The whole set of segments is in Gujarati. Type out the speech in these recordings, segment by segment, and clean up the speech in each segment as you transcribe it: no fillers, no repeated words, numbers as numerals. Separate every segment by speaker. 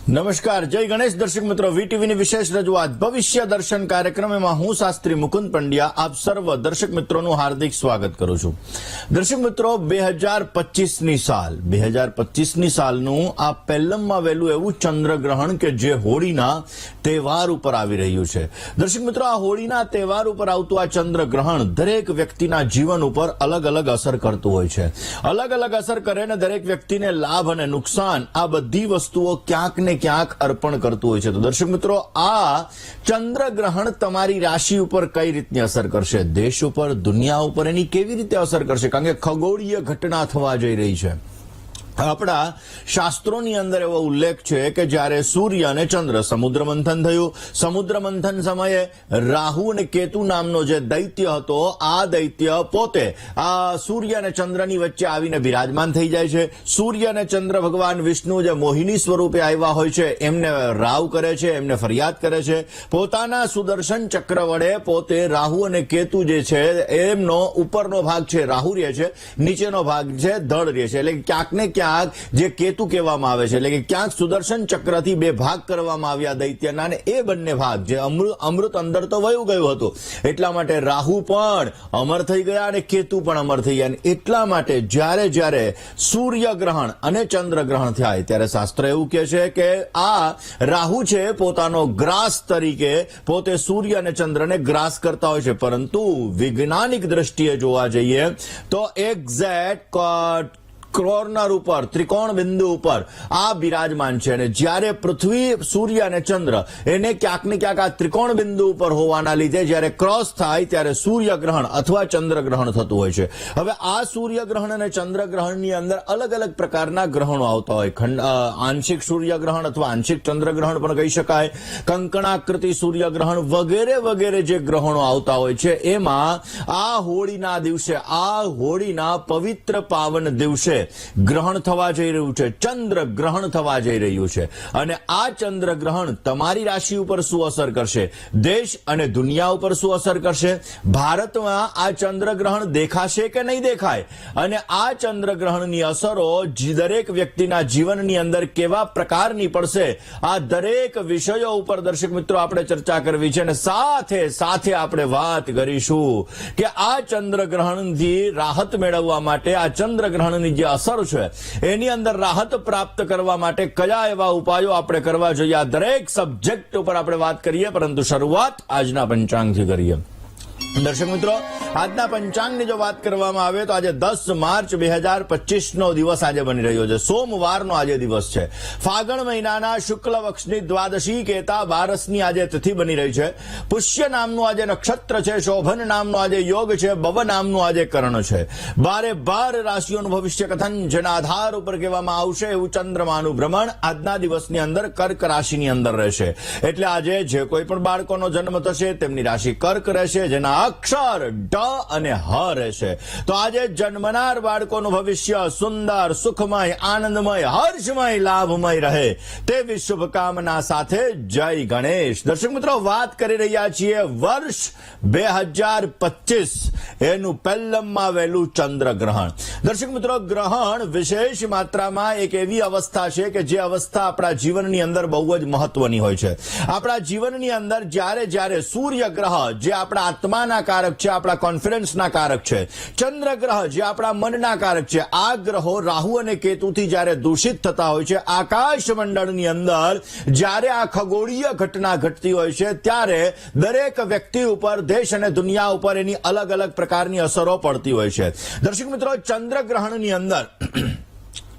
Speaker 1: નમસ્કાર, જય ગણેશ દર્શક મિત્રો. વીટીવીની વિશેષ રજૂઆત ભવિષ્ય દર્શન કાર્યક્રમમાં હું શાસ્ત્રી મુકુંદ પંડ્યા આપ સર્વ દર્શક મિત્રોનું હાર્દિક સ્વાગત કરું છું. દર્શક મિત્રો, 2025ની સાલનું આ પહેલમમાં વહેલું એવું ચંદ્રગ્રહણ કે જે હોળીના તહેવાર ઉપર આવી રહ્યું છે. દર્શક મિત્રો, આ હોળીના તહેવાર ઉપર આવતું આ ચંદ્રગ્રહણ દરેક વ્યક્તિના જીવન ઉપર અલગ અલગ અસર કરતું હોય છે. અલગ અલગ અસર કરે ને દરેક વ્યક્તિને લાભ અને નુકસાન આ બધી વસ્તુઓ ક્યાંક ને ક્યાંક અર્પણ કરતું હોય છે. તો દર્શક મિત્રો, આ ચંદ્રગ્રહણ તમારી રાશિ ઉપર કઈ રીતની અસર કરશે, દેશ ઉપર, દુનિયા ઉપર એની કેવી રીતે અસર કરશે, કારણ કે ખગોળીય ઘટના થવા જઈ રહી છે. આપણા શાસ્ત્રોની અંદર એવો ઉલ્લેખ છે કે જ્યારે સૂર્ય અને ચંદ્ર સમુદ્ર મંથન થયું, સમુદ્ર મંથન સમયે રાહુ અને કેતુ નામનો જે દૈત્ય હતો, આ દૈત્ય પોતે આ સૂર્ય અને ચંદ્રની વચ્ચે આવીને બિરાજમાન થઈ જાય છે. સૂર્ય અને ચંદ્ર ભગવાન વિષ્ણુ જે મોહિની સ્વરૂપે આવ્યા હોય છે એમને રાવ કરે છે, એમને ફરિયાદ કરે છે. પોતાના સુદર્શન ચક્ર વડે પોતે રાહુ અને કેતુ જે છે એમનો ઉપરનો ભાગ છે રાહુ રહે છે, નીચેનો ભાગ છે ધડ રહે છે. એટલે ક્યાંક ને ક્યાંક જે કેતુ કહેવામાં આવે છે, એટલે કે ક્યાંક સુદર્શન ચક્રથી બે ભાગ કરવામાં આવ્યા દૈત્યના, અને એ બંને ભાગ જે અમૃત અંદર તો વયું ગયું હતું, એટલા માટે રાહુ પણ અમર થઈ ગયા અને કેતુ પણ અમર થઈ ગયા. એટલા માટે જ્યારે સૂર્યગ્રહણ અને ચંદ્રગ્રહણ થાય ત્યારે શાસ્ત્ર એવું કહે છે કે આ રાહુ છે પોતાનો ગ્રાસ તરીકે પોતે સૂર્ય અને ચંદ્રને ગ્રાસ કરતા હોય છે. પરંતુ વૈજ્ઞાનિક દ્રષ્ટિએ જોવા જઈએ તો એક્ઝેક્ટ કોર્નર ઉપર, ત્રિકોણ બિંદુ ઉપર આ બિરાજમાન છે. અને જ્યારે પૃથ્વી, સૂર્ય અને ચંદ્ર એને ક્યાંક ને ક્યાંક આ ત્રિકોણ બિંદુ ઉપર હોવાના લીધે જ્યારે ક્રોસ થાય ત્યારે સૂર્યગ્રહણ અથવા ચંદ્રગ્રહણ થતું હોય છે. હવે આ સૂર્યગ્રહણ અને ચંદ્રગ્રહણની અંદર અલગ અલગ પ્રકારના ગ્રહણો આવતા હોય. આંશિક સૂર્યગ્રહણ અથવા આંશિક ચંદ્રગ્રહણ પણ કહી શકાય, કંકણાકૃતિ સૂર્યગ્રહણ વગેરે વગેરે જે ગ્રહણો આવતા હોય છે. એમાં આ હોળીના દિવસે, આ હોળીના પવિત્ર પાવન દિવસે ગ્રહણ થવા જઈ રહ્યું છે, ચંદ્રગ્રહણ થવા જઈ રહ્યું છે. અને આ ચંદ્રગ્રહણ તમારી રાશિ ઉપર શું અસર કરશે, દેશ અને દુનિયા ઉપર શું અસર કરશે, ભારતમાં આ ચંદ્રગ્રહણ દેખાશે કે નહીં દેખાય, અને આ ચંદ્રગ્રહણની અસરો દરેક વ્યક્તિના જીવનની અંદર કેવા પ્રકારની પડશે, આ દરેક વિષયો ઉપર દર્શક મિત્રો આપણે ચર્ચા કરવી છે. અને સાથે સાથે આપણે વાત કરીશું કે આ ચંદ્રગ્રહણથી રાહત મેળવવા માટે, આ ચંદ્રગ્રહણની જે અસર છે એની અંદર રાહત પ્રાપ્ત કરવા માટે કયા એવા ઉપાયો આપણે કરવા જોઈએ, આ દરેક સબ્જેક્ટ ઉપર આપણે વાત કરીએ. પરંતુ શરૂઆત આજના પંચાંગથી કરીએ. દર્શક મિત્રો, આજના પંચાંગની જો વાત કરવામાં આવે તો આજે 10 માર્ચ 2025નો દિવસ આજે બની રહ્યો છે. સોમવારનો આજે દિવસ છે. ફાગણ મહિનાના શુક્લ પક્ષની દ્વાદશી કહેતા 12ની આજે તિથિ બની રહી છે. પુષ્ય નામનું આજે નક્ષત્ર છે, શોભન નામનો આજે યોગ છે, ભવ નામનું આજે કરણ છે. 12 રાશિઓનું ભવિષ્ય કથન જેના આધાર ઉપર કહેવામાં આવશે એવું ચંદ્રમાનું ભ્રમણ આજના દિવસની અંદર કર્ક રાશિની અંદર રહેશે. એટલે આજે જે કોઈ પણ બાળકોનો જન્મ થશે તેમની રાશિ કર્ક રહેશે, જેના અક્ષર ડ અને હ રહેશે. તો આજે જન્મનાર બાળકોનું ભવિષ્ય સુંદર, સુખમય, આનંદમય, હર્ષમય, લાભમય રહે તેવી શુભકામના સાથે જય ગણેશ. દર્શક મિત્રો, વાત કરી રહ્યા છીએ વર્ષ 2025 એનું પહેલમમાં વહેલું ચંદ્રગ્રહણ. દર્શક મિત્રો, ગ્રહણ વિશેષ માત્રામાં એક એવી અવસ્થા છે કે જે અવસ્થા આપણા જીવનની અંદર બહુ જ મહત્વની હોય છે. આપણા જીવનની અંદર જ્યારે સૂર્ય ગ્રહ જે આપણા આત્માના કારક છે, આપણા કોન્ફિડન્સના કારક છે, ચંદ્રગ્રહ જે આપણા મનના કારક છે, આ ગ્રહો રાહુ અને કેતુથી જ્યારે દૂષિત થતા હોય છે, આકાશ મંડળની અંદર જ્યારે આ ખગોળીય ઘટના ઘટતી હોય છે ત્યારે દરેક વ્યક્તિ ઉપર, દેશ અને દુનિયા ઉપર એની અલગ અલગ પ્રકારની અસરો પડતી હોય છે. દર્શક મિત્રો, ચંદ્રગ્રહણની અંદર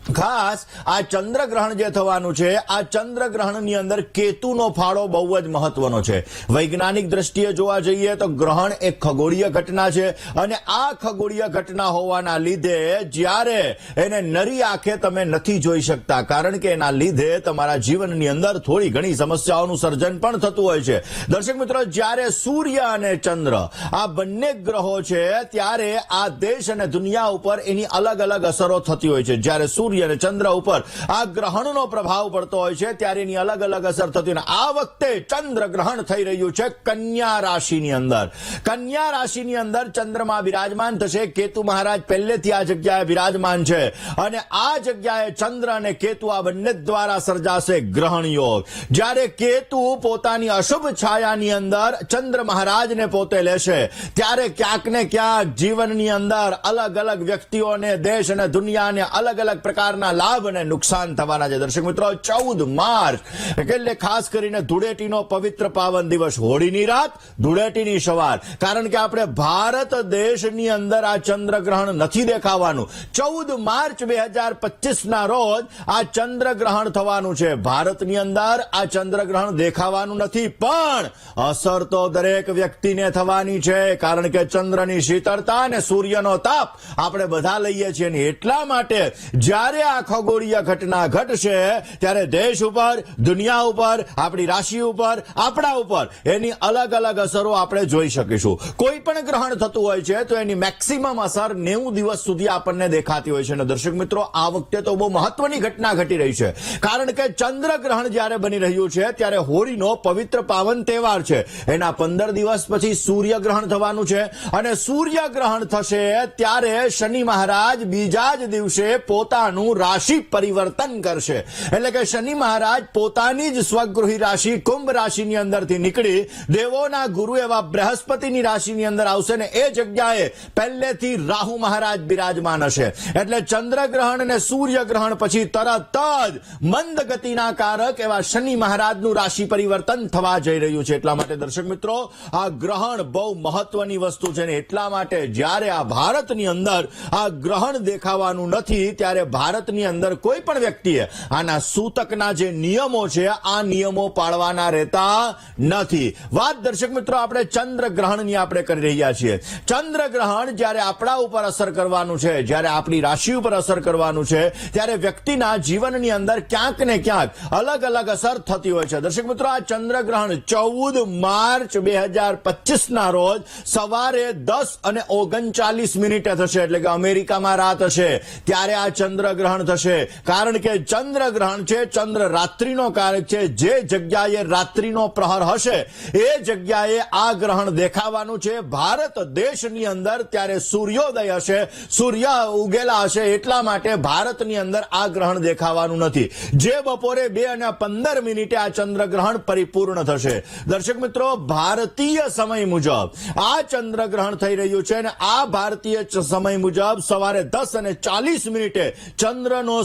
Speaker 1: ખાસ આ ચંદ્રગ્રહણ જે થવાનું છે, આ ચંદ્રગ્રહણની અંદર કેતુનો ફાળો બહુ જ મહત્વનો છે. વૈજ્ઞાનિક દ્રષ્ટિએ જોવા જઈએ તો ગ્રહણ એક ખગોળીય ઘટના છે, અને આ ખગોળીય ઘટના હોવાના લીધે જ્યારે એને નરી આંખે તમે નથી જોઈ શકતા, કારણ કે એના લીધે તમારા જીવનની અંદર થોડી ઘણી સમસ્યાઓનું સર્જન પણ થતું હોય છે. દર્શક મિત્રો, જ્યારે સૂર્ય અને ચંદ્ર આ બંને ગ્રહો છે ત્યારે આ દેશ અને દુનિયા ઉપર એની અલગ અલગ અસરો થતી હોય છે. જ્યારે સૂર્ય સૂર્ય અને ચંદ્ર ઉપર આ ગ્રહણનો પ્રભાવ પડતો હોય છે ત્યારે એની અલગ અલગ અસર થતી હોય. આ વખતે ચંદ્ર ગ્રહણ થઈ રહ્યું છે કન્યા રાશિની અંદર. કન્યા રાશિની અંદર ચંદ્રમાં બિરાજમાન થશે. કેતુ મહારાજ પહેલેથી આ જગ્યાએ બિરાજમાન છે અને આ જગ્યાએ ચંદ્ર અને કેતુ આ બંને દ્વારા સર્જાશે ગ્રહણ યોગ. જ્યારે કેતુ પોતાની અશુભ છાયાની અંદર ચંદ્ર મહારાજને પોતે લેશે ત્યારે ક્યાંક ને ક્યાંક જીવનની અંદર અલગ અલગ વ્યક્તિઓને, દેશ અને દુનિયાને અલગ અલગ પ્રકારના લાભ અને નુકસાન થવાના છે. દર્શક મિત્રો, 14 માર્ચ એટલે ખાસ કરીને ધૂળેટીનો પવિત્ર પાવન દિવસ, હોળીની રાત, ધૂળેટીની સવાર. કારણ કે આપણે ભારત દેશની અંદર આ ચંદ્રગ્રહણ નથી દેખાવાનું. 14 માર્ચ 2025 ના રોજ આ ચંદ્રગ્રહણ થવાનું છે. ભારતની અંદર આ ચંદ્રગ્રહણ દેખાવાનું નથી, પણ અસર તો દરેક વ્યક્તિને થવાની છે. કારણ કે ચંદ્રની શીતળતા અને સૂર્યનો તાપ આપણે બધા લઈએ છીએ. એટલા માટે જ્યારે આ ખગોળીય ઘટના ઘટશે ત્યારે દેશ ઉપર, દુનિયા ઉપર, આપણી રાશિ ઉપર, આપણા ઉપર એની અલગ અલગ અસરો આપણે જોઈ શકીશું. કોઈ પણ ગ્રહણ થતું હોય છે તો એની મેક્સિમમ અસર 90 દિવસ સુધી આપણને દેખાતી હોય છે. અને દર્શક મિત્રો, આ વખતે તો બહુ મહત્વની ઘટના ઘટી રહી છે. કારણ કે ચંદ્રગ્રહણ જ્યારે બની રહ્યું છે ત્યારે હોળીનો પવિત્ર પાવન તહેવાર છે. એના 15 દિવસ પછી સૂર્યગ્રહણ થવાનું છે અને સૂર્યગ્રહણ થશે ત્યારે શનિ મહારાજ બીજા જ દિવસે પોતાનું રાશિ પરિવર્તન કરશે. એટલે કે શનિ મહારાજ પોતાની જ સ્વગૃહી રાશિ કુંભ રાશિની અંદરથી નીકળી દેવોના ગુરુ એવા બૃહસ્પતિની રાશિની અંદર આવશે ને એ જગ્યાએ પહેલેથી રાહુ મહારાજ બિરાજમાન હશે. એટલે ચંદ્રગ્રહણ અને સૂર્યગ્રહણ પછી તરત જ મંદ ગતિના કારક એવા શનિ મહારાજનું રાશિ પરિવર્તન થવા જઈ રહ્યું છે. એટલા માટે દર્શક મિત્રો, આ ગ્રહણ બહુ મહત્વની વસ્તુ છે ને એટલા માટે જ્યારે આ ભારતની અંદર આ ગ્રહણ દેખાવાનું નથી ત્યારે ભારતની અંદર કોઈ પણ વ્યક્તિએ આના સૂતકના જે નિયમો છે આ નિયમો પાળવાના રહેતા નથી. વાત દર્શક મિત્રો આપણે ચંદ્રગ્રહણની આપણે કરી રહ્યા છીએ. ચંદ્રગ્રહણ જ્યારે આપણા ઉપર અસર કરવાનું છે, જ્યારે આપણી રાશિ ઉપર અસર કરવાનું છે ત્યારે વ્યક્તિના જીવનની અંદર ક્યાંક ને ક્યાંક અલગ અલગ અસર થતી હોય છે. દર્શક મિત્રો, આ ચંદ્રગ્રહણ 14 માર્ચ 2025 ના રોજ સવારે 10:39 થશે. એટલે કે અમેરિકામાં રાત હશે ત્યારે આ ચંદ્રગ્રહણ થશે. કારણ કે ચંદ્રગ્રહણ છે, ચંદ્ર રાત્રિનો કારક છે. જે જગ્યાએ રાત્રિનો પ્રહર હશે એ જગ્યાએ આ ગ્રહણ દેખાવાનું છે. ભારત દેશની અંદર ત્યારે સૂર્યોદય હશે, સૂર્ય ઉગેલા હશે. એટલા માટે ભારતની અંદર આ ગ્રહણ દેખાવાનું નથી. જે બપોરે 2:15 આ ચંદ્રગ્રહણ પરિપૂર્ણ થશે. દર્શક મિત્રો, ભારતીય સમય મુજબ આ ચંદ્રગ્રહણ થઈ રહ્યું છે અને આ ભારતીય સમય મુજબ સવારે 10:40 ચંદ્રનો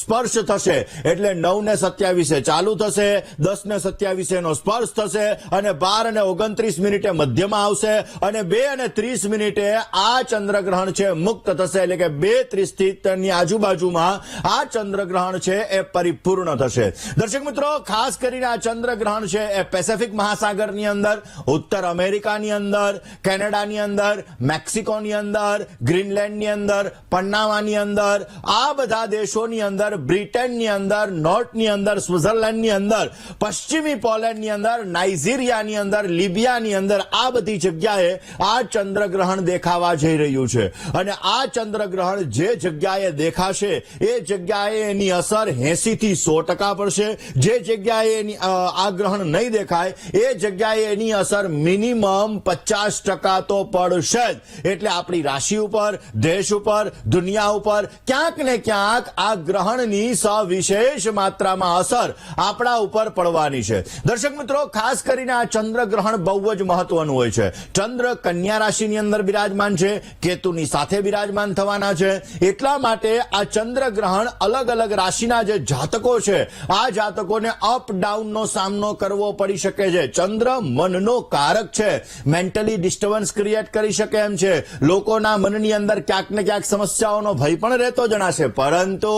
Speaker 1: સ્પર્શ થશે. એટલે 9:27 ચાલુ થશે, 10:27 નો સ્પર્શ થશે અને 12:29 મધ્યમાં આવશે અને 2:30 આ ચંદ્રગ્રહણ છે મુક્ત થશે. એટલે કે 2:30 ની આજુબાજુમાં આ ચંદ્રગ્રહણ છે એ પરિપૂર્ણ થશે. દર્શક મિત્રો, ખાસ કરીને આ ચંદ્રગ્રહણ છે એ પેસિફિક મહાસાગરની અંદર, ઉત્તર અમેરિકાની અંદર, કેનેડાની અંદર, મેક્સિકોની અંદર, ગ્રીનલેન્ડની અંદર, પન્નામાની અંદર, આ બધા દેશોની અંદર, બ્રિટનની અંદર, નોર્થની અંદર, સ્વિટ્ઝરલેન્ડની અંદર, પશ્ચિમી પોલેન્ડની અંદર, નાઇજીરિયાની અંદર, લિબિયાની અંદર, આ બધી જગ્યાએ આ ચંદ્રગ્રહણ દેખાવા જઈ રહ્યું છે. અને આ ચંદ્રગ્રહણ જે જગ્યાએ દેખાશે એ જગ્યાએ એની અસર 80 થી 100% પડશે. જે જગ્યાએ એની આ ગ્રહણ નહીં દેખાય એ જગ્યાએ એની અસર મિનિમમ 50% તો પડશે જ. એટલે આપણી રાશિ ઉપર, દેશ ઉપર, દુનિયા ઉપર ક્યાંક ને ક્યાંક આ ગ્રહણની સવિશેષ માત્રામાં અસર આપણા ઉપર પડવાની છે. દર્શક મિત્રો, ખાસ કરીને આ ચંદ્રગ્રહણ બહુ જ મહત્વનું હોય છે. ચંદ્ર કન્યા રાશિની અંદર બિરાજમાન છે, કેતુની સાથે બિરાજમાન થવાના છે. એટલા માટે આ ચંદ્રગ્રહણ અલગ અલગ રાશિના જે જાતકો છે આ જાતકોને અપ ડાઉનનો સામનો કરવો પડી શકે છે. ચંદ્ર મનનો કારક છે, મેન્ટલી ડિસ્ટર્બન્સ ક્રિએટ કરી શકે એમ છે. લોકોના મનની અંદર ક્યાંક ને ક્યાંક સમસ્યાઓનો ભય પણ રહેતો જણાશે. પરંતુ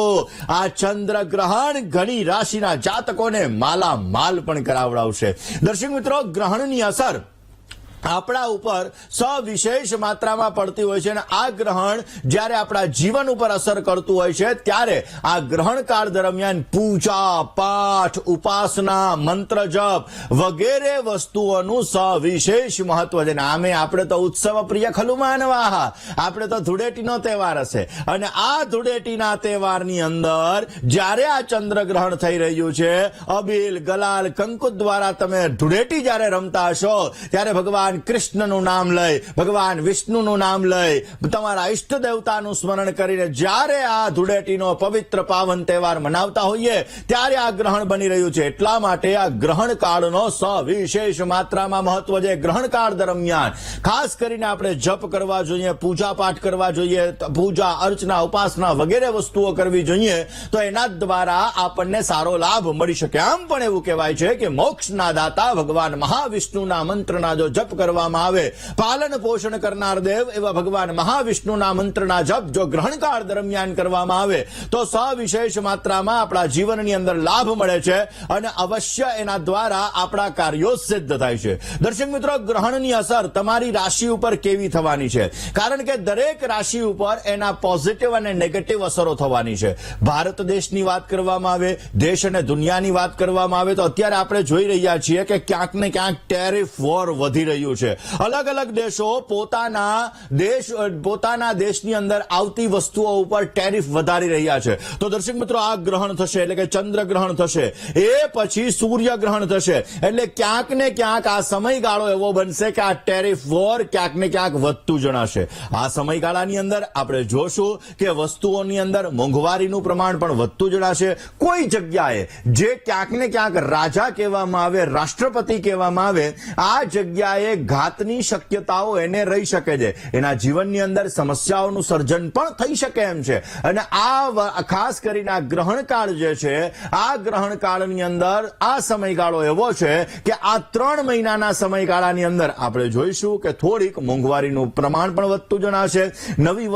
Speaker 1: આ ચંદ્રગ્રહણ ઘણી રાશિના જાતકોને માલામાલ પણ કરાવડાવશે. દર્શક મિત્રો, ગ્રહણની અસર આપણા ઉપર સવિશેષ માત્રામાં પડતી હોય છે અને આ ગ્રહણ જ્યારે આપણા જીવન ઉપર અસર કરતું હોય છે ત્યારે આ ગ્રહણ કાળ દરમિયાન પૂજા પાઠ ઉપાસના મંત્ર જપ વગેરે વસ્તુઓનું સવિશેષ મહત્વ છે. આમે આપણે તો ઉત્સવ પ્રિય ખલું માનવા, આપણે તો ધૂળેટીનો તહેવાર હશે અને આ ધૂળેટીના તહેવારની અંદર જ્યારે આ ચંદ્રગ્રહણ થઈ રહ્યું છે, અબીલ ગલાલ કંકુ દ્વારા તમે ધૂળેટી જ્યારે રમતા હશો ત્યારે ભગવાન કૃષ્ણનું નામ લઈ, ભગવાન વિષ્ણુનું નામ લઈ, તમારા ઈષ્ટ દેવતાનું સ્મરણ કરીને જ્યારે આ ધૂળેટીનો પવિત્ર પાવન તહેવાર મનાવતા હોઈએ ત્યારે આ ગ્રહણ બની રહ્યું છે. એટલા માટે આ ગ્રહણ કાળનો સવિશેષ માત્રામાં મહત્વ છે. ગ્રહણ કાળ દરમિયાન ખાસ કરીને આપણે જપ કરવા જોઈએ, પૂજા પાઠ કરવા જોઈએ, પૂજા અર્ચના ઉપાસના વગેરે વસ્તુઓ કરવી જોઈએ તો એના દ્વારા આપણને સારો લાભ મળી શકે. આમ પણ એવું કહેવાય છે કે મોક્ષના દાતા ભગવાન મહાવિષ્ણુના મંત્રના જો જપ કરવામાં આવે, પાલન પોષણ કરનાર દેવ એવા ભગવાન મહાવિષ્ણુના મંત્રના જપ જો ગ્રહણકાળ દરમિયાન કરવામાં આવે તો સવિશેષ માત્રામાં આપણા જીવનની અંદર લાભ મળે છે અને અવશ્ય એના દ્વારા આપણા કાર્યો સિદ્ધ થાય છે. દર્શક મિત્રો, ગ્રહણની અસર તમારી રાશિ ઉપર કેવી થવાની છે? કારણ કે દરેક રાશિ ઉપર એના પોઝિટિવ અને નેગેટિવ અસરો થવાની છે. ભારત દેશની વાત કરવામાં આવે, દેશ અને દુનિયાની વાત કરવામાં આવે તો અત્યારે આપણે જોઈ રહ્યા છીએ કે ક્યાંક ને ક્યાંક ટેરિફ વોર વધી રહ્યું છે. અલગ અલગ દેશો પોતાના દેશની અંદર આવતી વસ્તુઓ ઉપર ટેરિફ વધારી રહ્યા છે. તો દર્શક મિત્રો, આ ગ્રહણ થશે એટલે કે ચંદ્રગ્રહણ થશે, એ પછી સૂર્યગ્રહણ થશે એટલે ક્યાંક ને ક્યાંક આ સમયગાળો એવો બનશે કે આ ટેરિફ વોર ક્યાંક ને ક્યાંક વધતું જણાશે. આ સમયગાળાની અંદર આપણે જોશું કે વસ્તુઓની અંદર મોંઘવારીનું પ્રમાણ પણ વધતું જણાશે. કોઈ જગ્યાએ જે ક્યાંક ને ક્યાંક રાજા કહેવામાં આવે, રાષ્ટ્રપતિ કહેવામાં આવે, આ જગ્યાએ ઘાતની શક્યતાઓ એને રહી શકે છે. એના જીવનની અંદર સમસ્યાઓનું સર્જન પણ થઈ શકે એમ છે. અને આ ખાસ કરીને આ ગ્રહણકાળ જે છે, આ ગ્રહણકાળની અંદર આ સમયગાળો એવો છે કે આ 3 મહિનાના સમયગાળાની અંદર આપણે જોઈશું કે થોડીક મોંઘવારીનું પ્રમાણ પણ વધતું જણાશે, નવી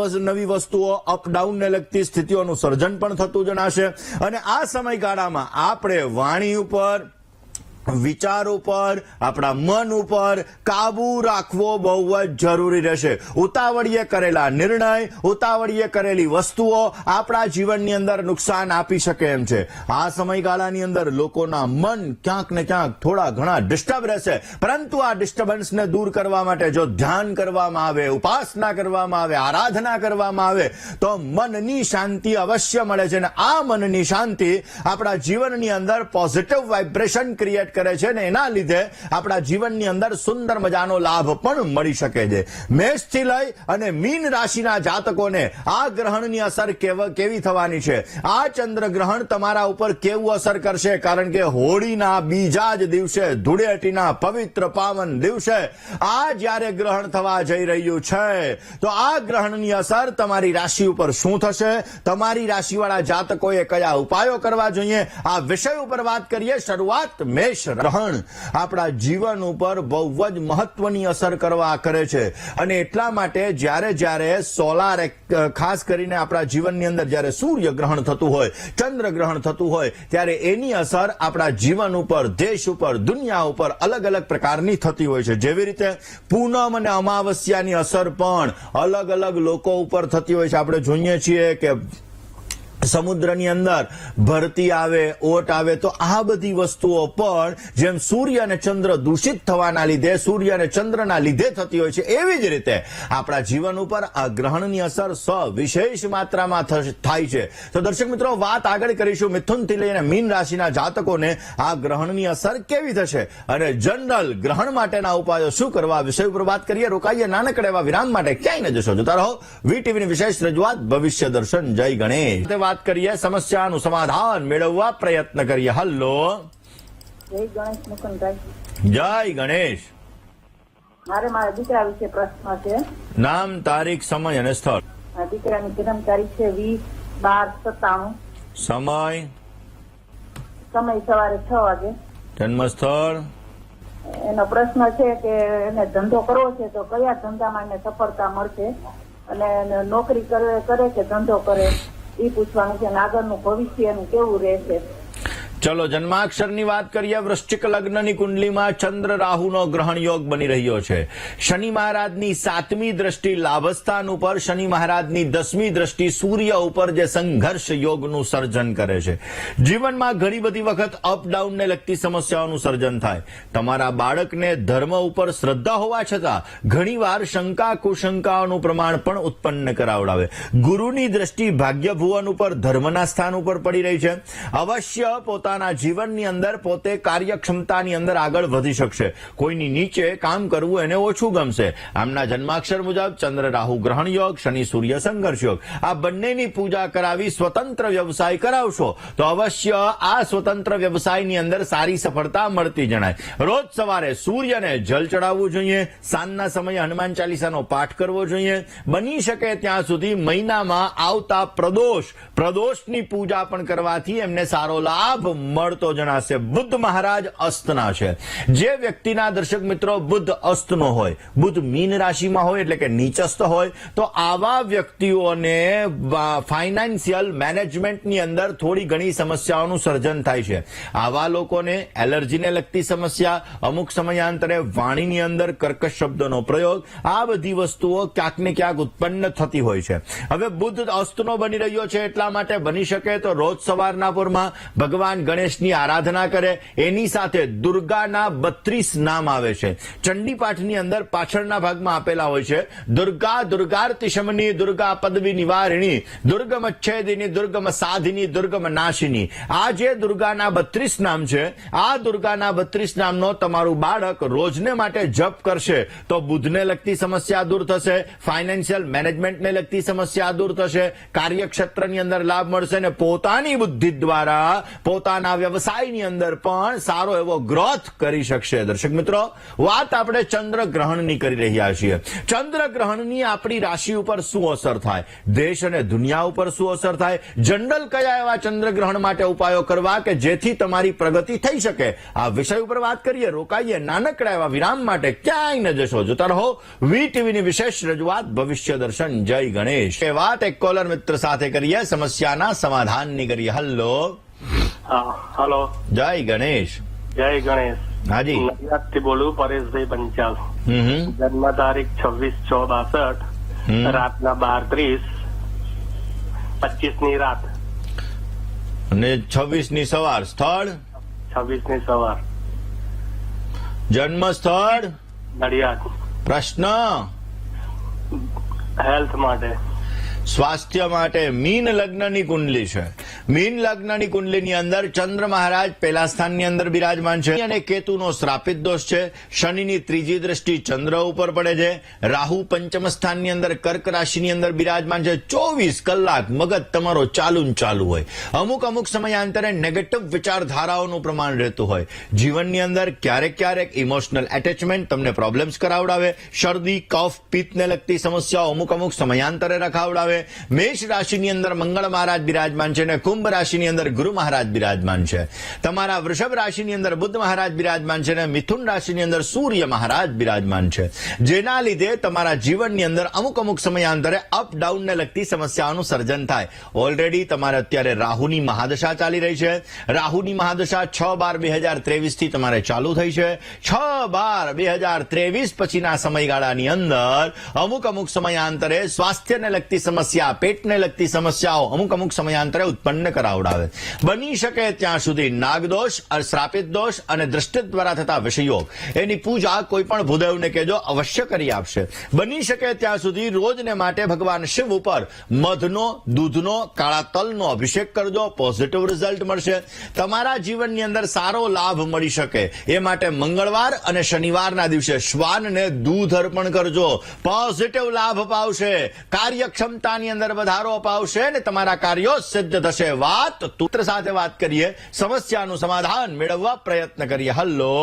Speaker 1: વસ્તુઓ અપડાઉનને લગતી સ્થિતિઓનું સર્જન પણ થતું જણાશે. અને આ સમયગાળામાં આપણે વાણી ઉપર, વિચારો પર, આપણા મન ઉપર કાબુ રાખવો બહુ જ જરૂરી રહેશે. ઉતાવળીએ કરેલા નિર્ણય, ઉતાવળીએ કરેલી વસ્તુઓ આપણા જીવનની અંદર નુકસાન આપી શકે એમ છે. આ સમયગાળાની અંદર લોકોના મન ક્યાંક ને ક્યાંક થોડા ઘણા ડિસ્ટર્બ રહેશે, પરંતુ આ ડિસ્ટર્બન્સને દૂર કરવા માટે જો ધ્યાન કરવામાં આવે, ઉપાસના કરવામાં આવે, આરાધના કરવામાં આવે તો મનની શાંતિ અવશ્ય મળે છે. અને આ મનની શાંતિ આપણા જીવનની અંદર પોઝિટિવ વાઇબ્રેશન ક્રિએટ કરે છે ને એના લીધે આપણા જીવનની અંદર સુંદર મજાનો લાભ પણ મળી શકે છે. મેષથી લઈ અને મીન રાશિના જાતકોને આ ગ્રહણની અસર કેવી થવાની છે? આ ચંદ્રગ્રહણ તમારા ઉપર કેવું અસર કરશે? કારણ કે હોળીના બીજા જ દિવસે, ધૂળેટીના પવિત્ર પાવન દિવસે આ જ્યારે ગ્રહણ થવા જઈ રહ્યું છે તો આ ગ્રહણની અસર તમારી રાશિ ઉપર શું થશે? તમારી રાશિવાળા જાતકોએ કયા ઉપાયો કરવા જોઈએ? આ વિષય ઉપર વાત કરીએ. શરૂઆત મેષ ગ્રહણ આપણા જીવન ઉપર બહુ જ મહત્વની અસર કરે છે અને એટલા માટે જ્યારે સોલાર ખાસ કરીને આપણા જીવનની અંદર જ્યારે સૂર્ય ગ્રહણ થતું હોય, ચંદ્રગ્રહણ થતું હોય ત્યારે એની અસર આપણા જીવન ઉપર, દેશ ઉપર, દુનિયા ઉપર અલગ અલગ પ્રકારની થતી હોય છે. જેવી રીતે પૂનમ અને અમાવસ્યાની અસર પણ અલગ અલગ લોકો ઉપર થતી હોય છે. આપણે જોઈએ છીએ કે સમુદ્રની અંદર ભરતી આવે, ઓટ આવે તો આ બધી વસ્તુઓ પણ જેમ સૂર્ય અને ચંદ્ર દૂષિત થવાના લીધે, સૂર્ય અને ચંદ્રના લીધે થતી હોય છે, એવી જ રીતે આપણા જીવન ઉપર આ ગ્રહણની અસર સવિશેષ માત્રામાં થાય છે. તો દર્શક મિત્રો, વાત આગળ કરીશું મિથુનથી લઈને મીન રાશિના જાતકોને આ ગ્રહણની અસર કેવી થશે અને જનરલ ગ્રહણ માટેના ઉપાયો શું કરવા, વિષય ઉપર વાત કરીએ. રોકાઈએ નાનકડા એવા વિરામ માટે, ક્યાંય ન જશો, જોતા રહો વીટીવીની વિશેષ રજૂઆત ભવિષ્ય દર્શન. જય ગણેશ. વાત કરીએ, સમસ્યાનું સમાધાન મેળવવા પ્રયત્ન કરીએ. હલ્લો,
Speaker 2: જય ગણેશ મુકુંદભાઈ.
Speaker 1: જય ગણેશ.
Speaker 2: મારા દીકરા વિશે પ્રશ્ન છે.
Speaker 1: નામ, તારીખ, સમય અને સ્થળ.
Speaker 2: દીકરાની જન્મ તારીખ છે 20/12/97. સમય સવારે 6 વાગે.
Speaker 1: જન્મ સ્થળ.
Speaker 2: એનો પ્રશ્ન છે કે એને ધંધો કરવો છે તો કયા ધંધામાં એને સફળતા મળશે અને નોકરી કરે કે ધંધો કરે એ પૂછવાનું છે. આગળનું ભવિષ્ય એનું કેવું રહેશે?
Speaker 1: ચલો જન્માક્ષરની વાત કરીએ. વૃશ્ચિક લગ્નની કુંડલીમાં ચંદ્ર રાહુનો ગ્રહણ યોગ બની રહ્યો છે. શનિ મહારાજની 7મી દ્રષ્ટિ લાભસ્થાન ઉપર, શનિ મહારાજની 10મી દ્રષ્ટિ સૂર્ય ઉપર જે સંઘર્ષ યોગનું સર્જન કરે છે. જીવનમાં ઘણી બધી વખત અપડાઉનને લગતી સમસ્યાઓનું સર્જન થાય. તમારા બાળકને ધર્મ ઉપર શ્રદ્ધા હોવા છતાં ઘણીવાર શંકા કુશંકાઓનું પ્રમાણ પણ ઉત્પન્ન કરાવડાવે. ગુરુની દ્રષ્ટિ ભાગ્ય ભુવન ઉપર ધર્મના સ્થાન ઉપર પડી રહી છે. અવશ્ય પોતાના જીવનની અંદર પોતે કાર્યક્ષમતાની અંદર આગળ વધી શકશે. કોઈની નીચે કામ કરવું એને ઓછું ગમશે. આમના જન્માક્ષર મુજબ ચંદ્ર રાહુ ગ્રહણ યોગ, શનિ સૂર્ય સંઘર્ષ યોગ, આ બંનેની પૂજા કરાવી સ્વતંત્ર વ્યવસાય કરાવશો તો અવશ્ય આ સ્વતંત્ર વ્યવસાયની અંદર સારી સફળતા મળતી જણાય. રોજ સવારે સૂર્યને જલ ચડાવવું જોઈએ. સાંજના સમયે હનુમાન ચાલીસાનો પાઠ કરવો જોઈએ. બની શકે ત્યાં સુધી મહિનામાં આવતા પ્રદોષની પૂજા પણ કરવાથી એમને સારો લાભ મળતો જણાશે. બુદ્ધ મહારાજ અસ્તના છે. જે વ્યક્તિના દર્શક મિત્રો બુદ્ધ અસ્તનો હોય, બુદ્ધ મીન રાશિમાં હોય એટલે કે નીચસ્થ હોય, તો આવા વ્યક્તિઓને ફાઇનાન્શિયલ મેનેજમેન્ટની અંદર થોડી ઘણી સમસ્યાઓનું સર્જન થાય છે. આવા લોકોને એલર્જીને લગતી સમસ્યા, અમુક સમયાંતરે વાણીની અંદર કર્કશ શબ્દોનો પ્રયોગ, આ બધી વસ્તુઓ ક્યાંક ને ક્યાંક ઉત્પન્ન થતી હોય છે. હવે બુદ્ધ અસ્તનો બની રહ્યો છે એટલા માટે બની શકે તો રોજ સવારના પૂરમાં ભગવાન ગણેશની આરાધના કરે. એની સાથે દુર્ગાના 32 નામ આવે છે. ચંડીપાઠની અંદર પાછળના ભાગમાં આપેલા હોય છે. દુર્ગા દુર્ગાર્તિશમની, દુર્ગા પદવી નિવારિણી, દુર્ગમ છેદિની, દુર્ગમ સાધિની, દુર્ગમ નાશિની. આ જે દુર્ગાના 32 નામ છે, આ દુર્ગાના 32 નામનો તમારું બાળક રોજને માટે જપ કરશે તો બુદ્ધને લગતી સમસ્યા દૂર થશે, ફાઇનાન્શિયલ મેનેજમેન્ટને લગતી સમસ્યા દૂર થશે, કાર્યક્ષેત્રની અંદર લાભ મળશે અને પોતાની બુદ્ધિ દ્વારા પોતાના વ્યવસાયની અંદર પણ સારો એવો ગ્રોથ કરી શકશે. દર્શક મિત્રો, વાત આપણે ચંદ્રગ્રહણની કરી રહ્યા છીએ. ચંદ્રગ્રહણની આપણી રાશિ ઉપર શું અસર થાય, દેશ અને દુનિયા ઉપર શું અસર થાય, જનરલ કયા એવા ચંદ્રગ્રહણ માટે ઉપાયો કરવા કે જેથી તમારી પ્રગતિ થઈ શકે, આ વિષય ઉપર વાત કરીએ. રોકાઈએ નાનકડા એવા વિરામ માટે, ક્યાંય ન જશો. જોતા રહો વીટીવીની વિશેષ રજૂઆત ભવિષ્ય દર્શન. જય ગણેશ. એ વાત એક કોલર મિત્ર સાથે કરીએ, સમસ્યાના સમાધાનની કરીએ. હલો.
Speaker 3: હલો.
Speaker 1: જય ગણેશ.
Speaker 3: જય ગણેશ.
Speaker 1: હાજી.
Speaker 3: નડિયાદથી બોલું, પરેશભાઈ પંચાલ. જન્મ તારીખ 26/6/62, રાતના 12:30, 25ની રાત
Speaker 1: અને 26ની સવાર. સ્થળ
Speaker 3: 26ની સવાર,
Speaker 1: જન્મ સ્થળ
Speaker 3: નડિયાદ.
Speaker 1: પ્રશ્ન
Speaker 3: હેલ્થ માટે,
Speaker 1: સ્વાસ્થ્ય માટે. મીન લગ્નની કુંડલી છે. મીન લગ્નની કુંડલીની અંદર ચંદ્ર મહારાજ પહેલા સ્થાનની અંદર બિરાજમાન છે અને કેતુનો શ્રાપિત દોષ છે. શનિની 3જી દ્રષ્ટિ ચંદ્ર ઉપર પડે છે. રાહુ પંચમ સ્થાનની અંદર કર્ક રાશિની અંદર બિરાજમાન છે. 24 કલાક મગજ તમારો ચાલુ હોય. અમુક સમયાંતરે નેગેટિવ વિચારધારાઓનું પ્રમાણ રહેતું હોય. જીવનની અંદર ક્યારેક ઇમોશનલ એટેચમેન્ટ તમને પ્રોબ્લેમ્સ કરાવડાવે. શરદી, કફ, પિત્તને લગતી સમસ્યાઓ અમુક સમયાંતરે રખાવડાવે. મેષ રાશિની અંદર મંગળ મહારાજ બિરાજમાન છે અને કુંભ રાશિની અંદર ગુરુ મહારાજ બિરાજમાન છે. તમારા વૃષભ રાશિની અંદર બુદ્ધ મહારાજ બિરાજમાન છે અને મિથુન રાશિની અંદર સૂર્ય મહારાજ બિરાજમાન છે. જેના લીધે તમારા જીવનની અંદર અમુક સમયાંતરે અપડાઉનને લગતી સમસ્યાઓનું સર્જન થાય. ઓલરેડી તમારે અત્યારે રાહુની મહાદશા ચાલી રહી છે. રાહુની મહાદશા 6/12/2023 થી તમારે ચાલુ થઈ છે. 6/12/2023 પછીના સમયગાળાની અંદર અમુક સમયાંતરે સ્વાસ્થ્યને લગતી સમસ્યા, પેટને લગતી સમસ્યાઓ અમુક સમયાંતરે ઉત્પન્ન કરાવડાવે. બની શકે ત્યાં સુધી નાગદોષ, શ્રાપિત દોષ અને દ્રષ્ટિ દ્વારા થતા વિષયોગ, એની પૂજા કોઈ પણ ભૂદેવને કહેજો, અવશ્ય કરી આપશે. બની શકે ત્યાં સુધી રોજને માટે ભગવાન શિવ ઉપર મધનો, દૂધનો, કાળા તલનો અભિષેક કરજો, પોઝિટિવ રિઝલ્ટ મળશે. તમારા જીવનની અંદર સારો લાભ મળી શકે એ માટે મંગળવાર અને શનિવારના દિવસે શ્વાનને દૂધ અર્પણ કરજો. પોઝિટિવ લાભ પાવશે, કાર્યક્ષમતાની અંદર વધારો અપાવશે ને તમારા કાર્યો સિદ્ધ થશે. વાત સૂત્ર સાથે વાત કરીએ, સમસ્યાનું સમાધાન મેળવવા પ્રયત્ન કરીએ. હલો.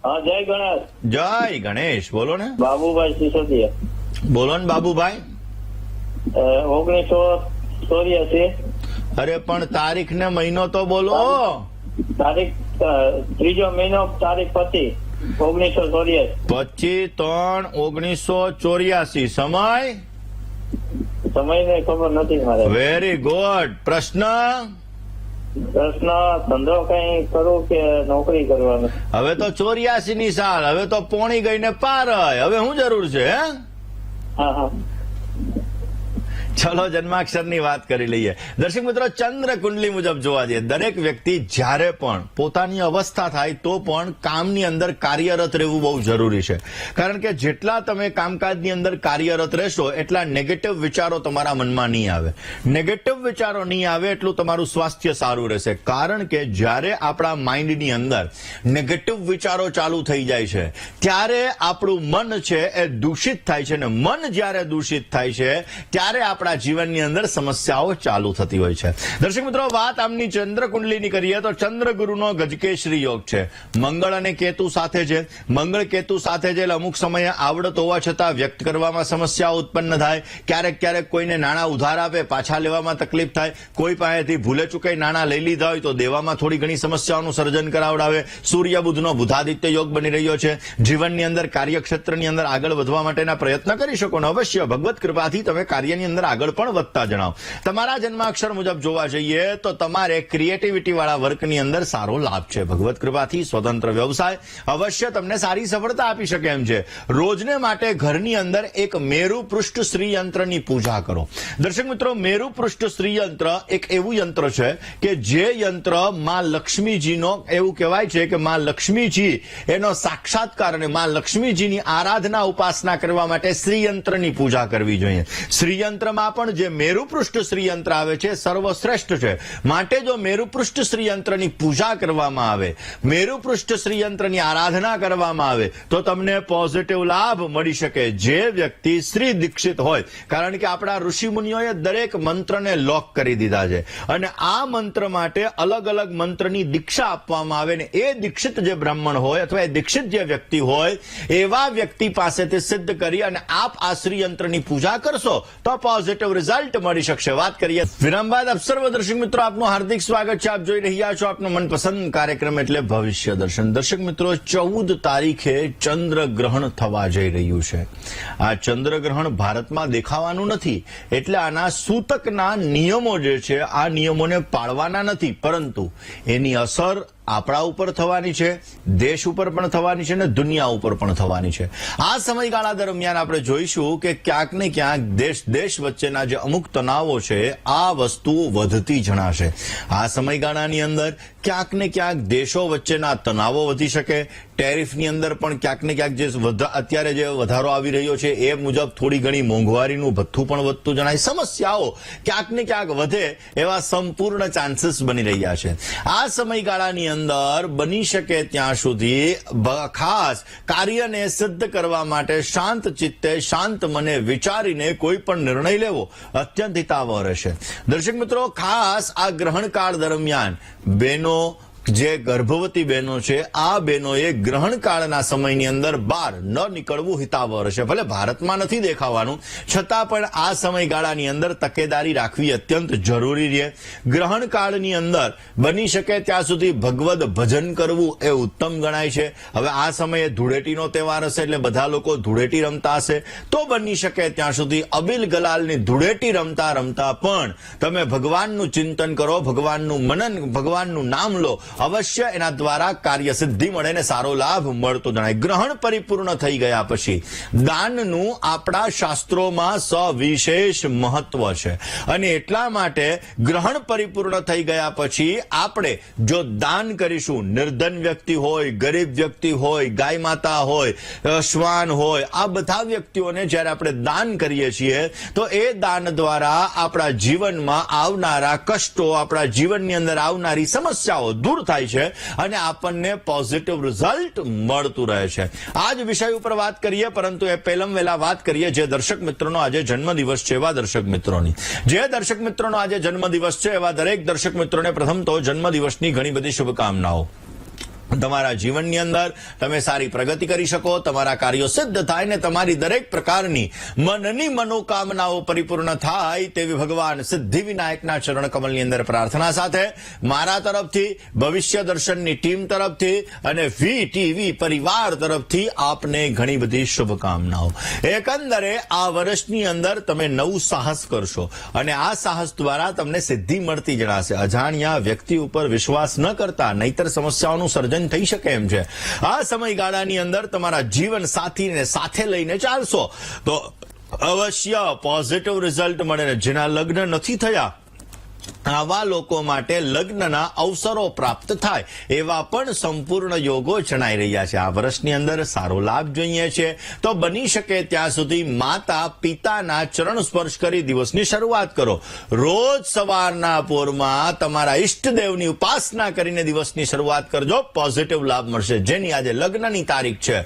Speaker 3: હા, જય ગણેશ.
Speaker 1: જય ગણેશ. બોલો ને
Speaker 3: બાબુભાઈ સિસોદિયા.
Speaker 1: બોલો ને બાબુભાઈ.
Speaker 3: 1984.
Speaker 1: અરે પણ તારીખ ને મહિનો તો બોલો.
Speaker 3: તારીખ 3જો મહિનો, તારીખ 25/3/1984.
Speaker 1: 25/3/1984. સમય
Speaker 3: સમયને ખબર નથી મારે.
Speaker 1: Very good. પ્રશ્ન?
Speaker 3: પ્રશ્ન ધંધો કઈ કરું કે નોકરી કરવાનું?
Speaker 1: હવે તો 84 ની સાલ, હવે તો પોણી ગઈને પાર હોય, હવે શું જરૂર છે? હે,
Speaker 3: હા હા.
Speaker 1: ચલો જન્માક્ષરની વાત કરી લઈએ. દર્શક મિત્રો, ચંદ્ર કુંડલી મુજબ જોવા જઈએ, દરેક વ્યક્તિ જ્યારે પણ પોતાની અવસ્થા થાય તો પણ કામની અંદર કાર્યરત રહેવું બહુ જરૂરી છે. કારણ કે જેટલા તમે કામકાજની અંદર કાર્યરત રહેશો એટલા નેગેટિવ વિચારો તમારા મનમાં નહીં આવે. નેગેટિવ વિચારો નહીં આવે એટલું તમારું સ્વાસ્થ્ય સારું રહેશે. કારણ કે જ્યારે આપણા માઇન્ડની અંદર નેગેટિવ વિચારો ચાલુ થઈ જાય છે ત્યારે આપણું મન છે એ દૂષિત થાય છે, અને મન જ્યારે દૂષિત થાય છે ત્યારે આપણા જીવનની અંદર સમસ્યાઓ ચાલુ થતી હોય છે. દર્શક મિત્રો, વાત આમની ચંદ્ર કુંડલીની કરીએ તો ચંદ્ર ગુરુનો ગજકેશરી યોગ છે. મંગળ અને કેતુ સાથે છે. મંગળ કેતુ સાથે છે એટલે અમુક સમયે આવડત હોવા છતાં વ્યક્ત કરવામાં સમસ્યાઓ ઉત્પન્ન થાય. ક્યારેક ક્યારેક કોઈને નાણાં ઉધાર આપે, પાછા લેવામાં તકલીફ થાય. કોઈ પાસેથી ભૂલે ચૂકે નાણાં લઈ લીધા હોય તો દેવામાં થોડી ઘણી સમસ્યાઓનું સર્જન કરાવડાવે. સૂર્ય બુધનો બુધાદિત્ય યોગ બની રહ્યો છે. જીવનની અંદર કાર્યક્ષેત્રની અંદર આગળ વધવા માટેના પ્રયત્ન કરી શકો ને અવશ્ય ભગવત કૃપાથી તમે કાર્યની અંદર આગળ પણ વધતા જણાવો. તમારા જન્માક્ષર મુજબ જોવા જઈએ તો તમારે ક્રિએટિવિટી વાળા વર્કની અંદર સારો લાભ છે. ભગવત કૃપાથી સ્વતંત્ર વ્યવસાય અવશ્ય તમને સારી સફળતા આપી શકે એમ છે. રોજને માટે ઘરની અંદર એક મેરુ પૃષ્ઠ શ્રી યંત્રની પૂજા કરો. દર્શક મિત્રો, મેરુ પૃષ્ઠ શ્રી યંત્ર એક એવું યંત્ર છે કે જે યંત્ર માં લક્ષ્મીજીનો, એવું કહેવાય છે કે માં લક્ષ્મીજી એનો સાક્ષાત્કાર અને માં લક્ષ્મીજીની આરાધના ઉપાસના કરવા માટે શ્રીયંત્રની પૂજા કરવી જોઈએ. શ્રીયંત્રમાં પણ જે મેરુપૃષ્ઠ શ્રીયંત્ર આવે છે સર્વશ્રેષ્ઠ છે. માટે જો મેરુપૃષ્ઠ શ્રીયંત્રની પૂજા કરવામાં આવે, મેરુપૃષ્ઠ શ્રીયંત્રની આરાધના કરવામાં આવે તો તમને પોઝિટિવ લાભ મળી શકે. જે વ્યક્તિ શ્રી દીક્ષિત હોય, કારણ કે આપણા ઋષિ મુનિઓએ દરેક મંત્રને લોક કરી દીધા છે અને આ મંત્ર માટે અલગ અલગ મંત્રની દીક્ષા આપવામાં આવે ને એ દીક્ષિત જે બ્રાહ્મણ હોય અથવા એ દીક્ષિત જે વ્યક્તિ હોય એવા વ્યક્તિ પાસેથી સિદ્ધ કરી અને આપ આ શ્રીયંત્રની પૂજા કરશો તો પોઝિટિવ રિઝલ્ટ મળી શકશે. વાત કરીએ વિરામ બાદ. આપ સર્વ દર્શક મિત્રો, આપનું હાર્દિક સ્વાગત છે. આપ જોઈ રહ્યા છો આપનો મનપસંદ કાર્યક્રમ એટલે ભવિષ્ય દર્શન. દર્શક મિત્રો, 14 તારીખે ચંદ્ર ગ્રહણ થવા જઈ રહ્યું છે. આ ચંદ્ર ગ્રહણ ભારતમાં દેખાવાનું નથી એટલે આના સૂતકના નિયમો જે છે આ નિયમોને પાળવાના નથી, પરંતુ એની અસર આપણા ઉપર થવાની છે, દેશ ઉપર પણ થવાની છે અને દુનિયા ઉપર પણ થવાની છે. આ સમયગાળા દરમિયાન આપણે જોઈશું કે ક્યાંક ને ક્યાંક દેશ વચ્ચેના જે અમુક તણાવો છે આ વસ્તુ વધતી જણાશે. આ સમયગાળાની અંદર ક્યાંક ને ક્યાંક દેશો વચ્ચેના તણાવો વધી શકે. ટેરિફની અંદર પણ ક્યાંક ને ક્યાંક જે અત્યારે જે વધારો આવી રહ્યો છે એ મુજબ થોડી ઘણી મોંઘવારીનું ભથ્થું પણ વધતું જણાય. સમસ્યાઓ ક્યાંક ને ક્યાંક વધે એવા સંપૂર્ણ ચાન્સીસ બની રહ્યા છે. આ સમયગાળાની અંદર બની શકે ત્યાં સુધી ખાસ કાર્યને સિદ્ધ કરવા માટે શાંત ચિત્તે, શાંત મને વિચારીને કોઈ પણ નિર્ણય લેવો અત્યંત હિતાવહ રહેશે. દર્શક મિત્રો, ખાસ આ ગ્રહણકાળ દરમિયાન બહેનો, જે ગર્ભવતી બહેનો છે આ બહેનોએ ગ્રહણકાળના સમયની અંદર બહાર ન નીકળવું હિતાવહ રહેશે. ભલે ભારતમાં નથી દેખાવાનું છતાં પણ આ સમયગાળાની અંદર તકેદારી રાખવી અત્યંત જરૂરી છે. ગ્રહણકાળની અંદર બની શકે ત્યાં સુધી ભગવદ ભજન કરવું એ ઉત્તમ ગણાય છે. હવે આ સમયે ધૂળેટીનો તહેવાર હશે એટલે બધા લોકો ધૂળેટી રમતા હશે તો બની શકે ત્યાં સુધી અબિલ ગલાલની ધૂળેટી રમતા રમતા પણ તમે ભગવાનનું ચિંતન કરો, ભગવાનનું મનન, ભગવાનનું નામ લો. અવશ્ય એના દ્વારા કાર્ય સિદ્ધિ મળે ને સારો લાભ મળતો જણાય. ગ્રહણ પરિપૂર્ણ થઈ ગયા પછી દાનનું આપણા શાસ્ત્રોમાં સવિશેષ મહત્વ છે અને એટલા માટે ગ્રહણ પરિપૂર્ણ થઈ ગયા પછી આપણે જો દાન કરીશું, નિર્ધન વ્યક્તિ હોય, ગરીબ વ્યક્તિ હોય, ગાય માતા હોય, શ્વાન હોય, આ બધા વ્યક્તિઓને જ્યારે આપણે દાન કરીએ છીએ તો એ દાન દ્વારા આપણા જીવનમાં આવનારા કષ્ટો, આપણા જીવનની અંદર આવનારી સમસ્યાઓ દૂર થાય છે અને આપણને પોઝિટિવ રિઝલ્ટ મળતું રહે છે. આ જ વિષય ઉપર વાત કરીએ, પરંતુ એ પહેલા વહેલા વાત કરીએ જે દર્શક મિત્રોનો આજે જન્મદિવસ છે એવા દર્શક મિત્રોની. જે દર્શક મિત્રોનો આજે જન્મદિવસ છે એવા દરેક દર્શક મિત્રોને પ્રથમ તો જન્મદિવસની ઘણી બધી શુભકામનાઓ. તમારા જીવનની અંદર તમે સારી પ્રગતિ કરી શકો, તમારા કાર્યો સિદ્ધ થાય ને તમારી દરેક પ્રકારની મનની મનોકામનાઓ પરિપૂર્ણ થાય તેવી ભગવાન સિદ્ધિ વિનાયકના ચરણ કમલની અંદર પ્રાર્થના સાથે મારા તરફથી, ભવિષ્ય દર્શનની ટીમ તરફથી અને VTV પરિવાર તરફથી આપને ઘણી બધી શુભકામનાઓ. એકંદરે આ વર્ષની અંદર તમે નવું સાહસ કરશો અને આ સાહસ દ્વારા તમને સિદ્ધિ મળતી જણાશે. અજાણ્યા વ્યક્તિ ઉપર વિશ્વાસ ન કરતા, નહીતર સમસ્યાઓનું સર્જન થઈ શકે એમ છે. આ સમયગાળાની અંદર તમારા જીવન સાથીને સાથે લઈને ચાલશો તો અવશ્ય પોઝિટિવ રિઝલ્ટ મળે. જેના લગ્ન નથી થયા આવા લોકો માટે લગ્નના અવસરો પ્રાપ્ત થાય એવા પણ સંપૂર્ણ યોગો જણાઈ રહ્યા છે. આ વર્ષની અંદર સારો લાભ જોઈએ છે તો બની શકે ત્યાં સુધી માતા પિતાના ચરણ સ્પર્શ કરી દિવસની શરૂઆત કરો. રોજ સવારના પોરમાં તમારા ઈષ્ટદેવની ઉપાસના કરીને દિવસની શરૂઆત કરજો. પોઝિટિવ લાભ મળશે. જેની આજે લગ્નની તારીખ છે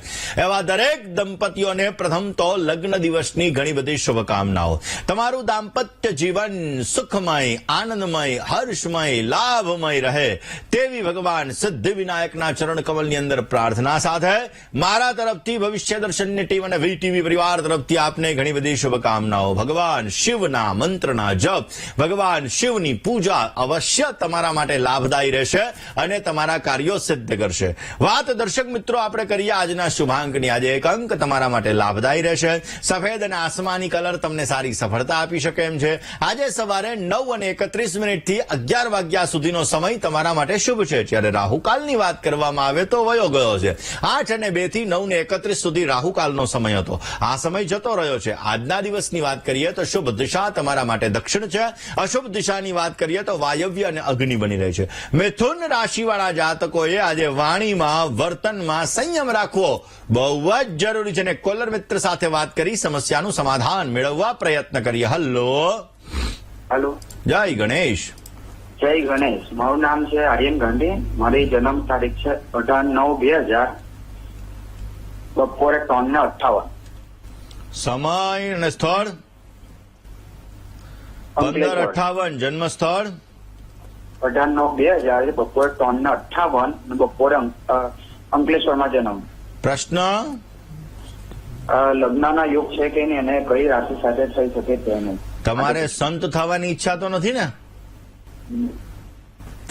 Speaker 1: એવા દરેક દંપતીઓને પ્રથમ તો લગ્ન દિવસની ઘણી બધી શુભકામનાઓ. તમારું દાંપત્ય જીવન સુખમય, આનંદમય, હર્ષમય, લાભમય રહે તેવી ભગવાન સિદ્ધિ વિનાયકના ચરણ કમલની અંદર પ્રાર્થના સાથે મારા તરફથી, ભવિષ્ય દર્શનની ટીમ અને VTV પરિવાર તરફથી આપને ઘણી બધી શુભકામનાઓ. ભગવાન શિવના મંત્રના જપ, ભગવાન શિવની પૂજા અવશ્ય તમારા માટે લાભદાયી રહેશે અને તમારા કાર્યો સિદ્ધ કરશે. વાત દર્શક મિત્રો આપણે કરીએ આજના શુભાંકની. આજે એક અંક તમારા માટે લાભદાયી રહેશે. સફેદ અને આસમાની કલર તમને સારી સફળતા આપી શકે એમ છે. આજે સવારે 9:31 થી 11 વાગ્યા સુધીનો સમય તમારા માટે શુભ છે. જ્યારે રાહુકાલની વાત કરવામાં આવે તો વયો ગયો છે. 8:02 થી 9:31 સુધી રાહુકાલનો સમય હતો. આ સમય જતો રહ્યો છે. આજના દિવસની વાત કરીએ તો શુભ દિશા તમારા માટે દક્ષિણ છે. અશુભ દિશાની વાત કરીએ તો વાયવ્ય અને અગ્નિ બની રહી છે. મિથુન રાશિવાળા જાતકોએ આજે વાણીમાં, વર્તનમાં સંયમ રાખવો બહુ જ જરૂરી છે. અને કોલર મિત્ર સાથે વાત કરી સમસ્યાનું સમાધાન મેળવવા પ્રયત્ન કરીએ.
Speaker 4: હેલો,
Speaker 1: જય ગણેશ.
Speaker 4: જય ગણેશ. મારું નામ છે આર્યન ગાંધી. મારી જન્મ તારીખ છે 18/9/2000, બપોરે 3:58.
Speaker 1: સમય અને સ્થળ 15:58. જન્મ સ્થળ
Speaker 4: 18/9/2000, બપોરે 3:58 અને બપોરે અંકલેશ્વરમાં જન્મ.
Speaker 1: પ્રશ્ન
Speaker 4: લગ્નના યોગ છે કે નહીં અને કઈ રાશિ સાથે થઈ શકે તેનું.
Speaker 1: તમારે સંત થવાની ઈચ્છા તો નથી ને?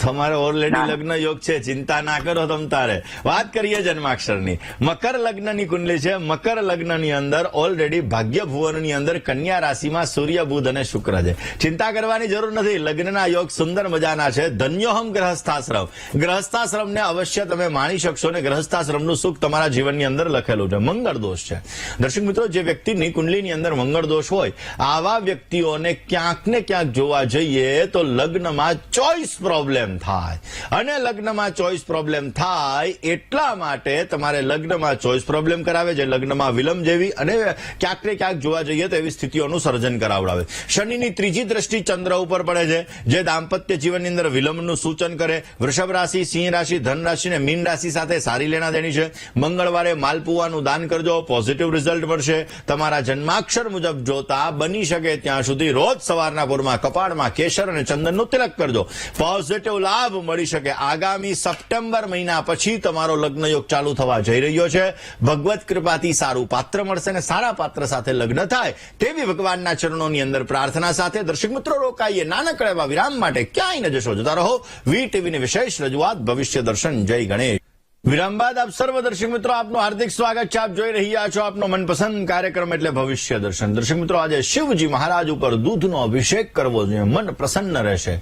Speaker 1: તમારે ઓલરેડી લગ્ન યોગ છે, ચિંતા ના કરો તમ તારે. વાત કરીએ જન્માક્ષરની. મકર લગ્નની કુંડલી છે. મકર લગ્નની અંદર ઓલરેડી ભાગ્ય ભુવનની અંદર કન્યા રાશિમાં સૂર્ય, બુધ અને શુક્ર છે. ચિંતા કરવાની જરૂર નથી. લગ્નના યોગ સુંદર મજાના છે. ધન્યોહમ ગ્રહસ્થાશ્રમ. ગ્રહસ્થાશ્રમને અવશ્ય તમે માણી શકશો ને ગ્રહસ્થાશ્રમનું સુખ તમારા જીવનની અંદર લખેલું છે. મંગળ દોષ છે. દર્શક મિત્રો, જે વ્યક્તિની કુંડલીની અંદર મંગળ દોષ હોય આવા વ્યક્તિઓને ક્યાંક ને ક્યાંક જોવા જઈએ તો લગ્નમાં ચોઇસ પ્રોબ્લેમ થાય. અને લગ્નમાં ચોઇસ પ્રોબ્લેમ થાય એટલા માટે તમારે લગ્નમાં ચોઇસ પ્રોબ્લેમ કરાવે છે. લગ્નમાં વિલંબ જેવી અને ક્યાંક ને ક્યાંક જોવા જઈએ તો એવી સ્થિતિઓનું સર્જન કરાવડાવે. શનિની ત્રીજી દ્રષ્ટિ ચંદ્ર ઉપર પડે છે, જે દાંપત્ય જીવનની અંદર વિલંબનું સૂચન કરે. વૃષભ રાશિ, સિંહ રાશિ, ધન રાશિ અને મીન રાશિ સાથે સારી લેણા દેણી છે. મંગળવારે માલપુવાનું દાન કરજો, પોઝિટિવ રિઝલ્ટ મળશે. તમારા જન્માક્ષર મુજબ જોતા બની શકે ત્યાં સુધી રોજ સવારના પોરમાં કપાળમાં કેસર અને ચંદનનું તિલક કરજો. પોઝિટિવ લાભ મળી શકે. આગામી સપ્ટેમ્બર મહિના પછી તમારો લગ્ન યોગ ચાલુ થવા જઈ રહ્યો છે. ભગવત કૃપાથી સારું પાત્ર મળશે અને સારા પાત્ર સાથે લગ્ન થાય તેવી ભગવાનના ચરણોની અંદર પ્રાર્થના સાથે દર્શક મિત્રો રોકાઈએ નાનકડા એવા વિરામ માટે. ક્યાંય ન જશો, જોતા રહો VTVની વિશેષ રજૂઆત ભવિષ્ય દર્શન. જય ગણેશ. વિરામ બાદ આપ સર્વ દર્શક મિત્રો આપનું હાર્દિક સ્વાગત છે. આપ જોઈ રહ્યા છો આપનો મનપસંદ કાર્યક્રમ એટલે ભવિષ્ય દર્શન. દર્શક મિત્રો, આજે શિવજી મહારાજ ઉપર દૂધનો અભિષેક કરવો જોઈએ. મન પ્રસન્ન રહેશે,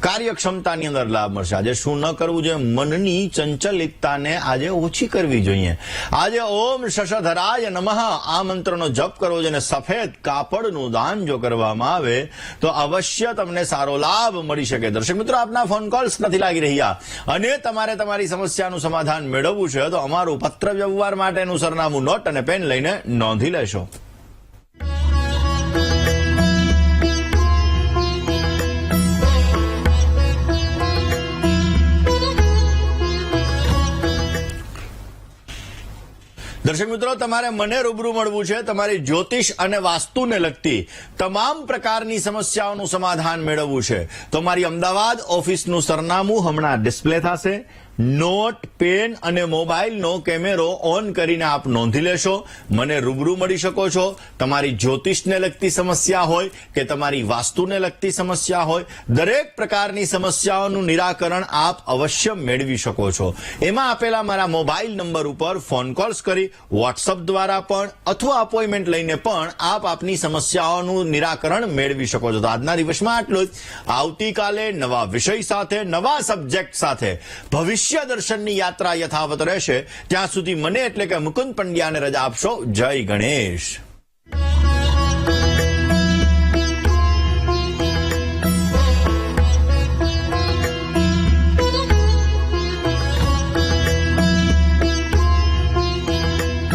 Speaker 1: કાર્યક્ષમતાની અંદર લાભ મળશે. આજે શું ન કરવું જોઈએ? મનની ચંચલિતતાને આજે ઓછી કરવી જોઈએ. આજે ઓમ શશધરાય નમઃ આ મંત્રનો જપ કરવો જોઈએ. સફેદ કાપડનું દાન જો કરવામાં આવે તો અવશ્ય તમને સારો લાભ મળી શકે. દર્શક મિત્રો, આપના ફોન કોલ્સ નથી લાગી રહ્યા અને તમારે તમારી સમસ્યાનું સમાધાન મેળવવું છે તો અમારું પત્ર વ્યવહાર માટેનું સરનામું નોટ અને પેન લઈને નોંધી લેશો. દર્શક મિત્રો, તમારે મને રૂબરૂ મળવું છે તમારી જ્યોતિષ અને વાસ્તુને લગતી તમામ પ્રકારની સમસ્યાઓનું સમાધાન મેળવવું છે તો મારી અમદાવાદ ઓફિસનું સરનામું હમણાં ડિસ્પ્લે થશે. નોટ, પેન અને મોબાઈલનો કેમેરો ઓન કરીને આપ નોંધી લેશો. મને રૂબરૂ મળી શકો છો. તમારી જ્યોતિષને લગતી સમસ્યા હોય કે તમારી વાસ્તુને લગતી સમસ્યા હોય, દરેક પ્રકારની સમસ્યાઓનું નિરાકરણ આપ અવશ્ય મેળવી શકો છો. એમાં આપેલા મારા મોબાઈલ નંબર ઉપર ફોન કોલ્સ કરી, વોટ્સઅપ દ્વારા પણ અથવા અપોઇન્ટમેન્ટ લઈને પણ આપ આપની સમસ્યાઓનું નિરાકરણ મેળવી શકો છો. તો આજના દિવસમાં આટલું જ. આવતીકાલે નવા વિષય સાથે, નવા સબ્જેક્ટ સાથે ભવિષ્ય દર્શનની યાત્રા યથાવત રહેશે. ત્યાં સુધી મને એટલે કે મુકુંદ પંડ્યાને રજા આપશો. જય ગણેશ.